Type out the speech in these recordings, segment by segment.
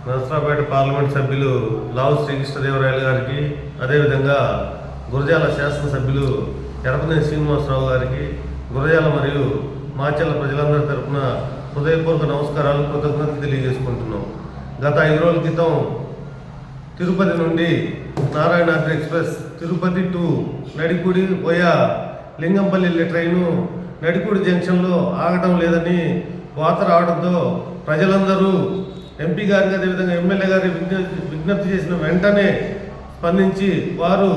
Narasaraopet parliament సభ్యులు లావు శ్రీకృష్ణదేవరాయలు గారికి, అదేవిధంగా గురజాల శాసనసభ్యులు ఎరపనేని శ్రీనివాసరావు గారికి, గురజాల మరియు మాచెల్ల ప్రజలందరి తరఫున హృదయపూర్వక నమస్కారాలు, కృతజ్ఞతలు తెలియజేసుకుంటున్నాం. గత 5 రోజుల క్రితం తిరుపతి నుండి నారాయణాద్రి ఎక్స్ప్రెస్ తిరుపతి టు నడికూడి పోయా లింగంపల్లి వెళ్ళే ట్రైను నడికూడి జంక్షన్లో ఆగటం లేదని వాత రావడంతో ప్రజలందరూ ఎంపీ గారికి, అదేవిధంగా ఎమ్మెల్యే గారి విజ్ఞప్తి చేసిన వెంటనే స్పందించి వారు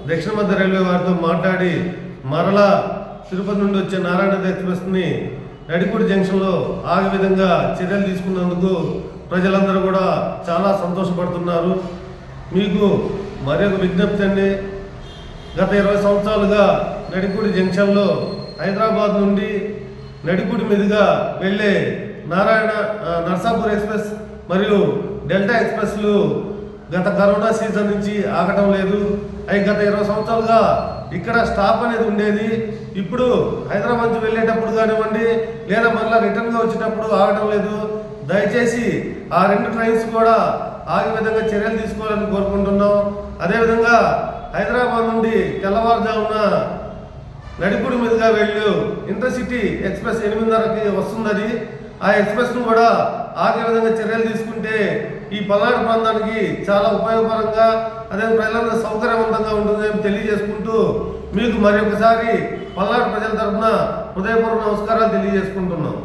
దక్షిణ మధ్య రైల్వే వారితో మాట్లాడి మరలా తిరుపతి నుండి వచ్చే నారాయణాద్రి ఎక్స్ప్రెస్ని నడికూడి జంక్షన్లో ఆగే విధంగా చర్యలు తీసుకున్నందుకు ప్రజలందరూ కూడా చాలా సంతోషపడుతున్నారు. మీకు మరొక విజ్ఞప్తి అండి, గత 20 సంవత్సరాలుగా నడికూడి జంక్షన్లో హైదరాబాద్ నుండి నడికూడి మీదుగా వెళ్ళే నర్సాపూర్ ఎక్స్ప్రెస్ మరియు డెల్టా ఎక్స్ప్రెస్లు గత కరోనా సీజన్ నుంచి ఆగటం లేదు. అవి గత 20 సంవత్సరాలుగా ఇక్కడ స్టాప్ అనేది ఉండేది. ఇప్పుడు హైదరాబాద్ నుంచి వెళ్ళేటప్పుడు కానివ్వండి, లేదా మళ్ళీ రిటర్న్గా వచ్చేటప్పుడు ఆగటం లేదు. దయచేసి ఆ 2 ట్రైన్స్ కూడా ఆగే విధంగా చర్యలు తీసుకోవాలని కోరుకుంటున్నాం. అదేవిధంగా హైదరాబాద్ నుండి తెల్లవారుజామున నడికూడి మీదుగా వెళ్ళు ఇంటర్సిటీ ఎక్స్ప్రెస్ 8:30కి వస్తున్నది. ఆ ఎక్స్ప్రెస్ను కూడా ఆగే విధంగా చర్యలు తీసుకుంటే ఈ పల్నాడు ప్రాంతానికి చాలా ఉపయోగకరంగా, అదే ప్రజలందరూ సౌకర్యవంతంగా ఉంటుందని తెలియజేసుకుంటూ మీకు మరి ఒకసారి పల్నాడు ప్రజల తరఫున హృదయపూర్వక నమస్కారాలు తెలియజేసుకుంటున్నాం.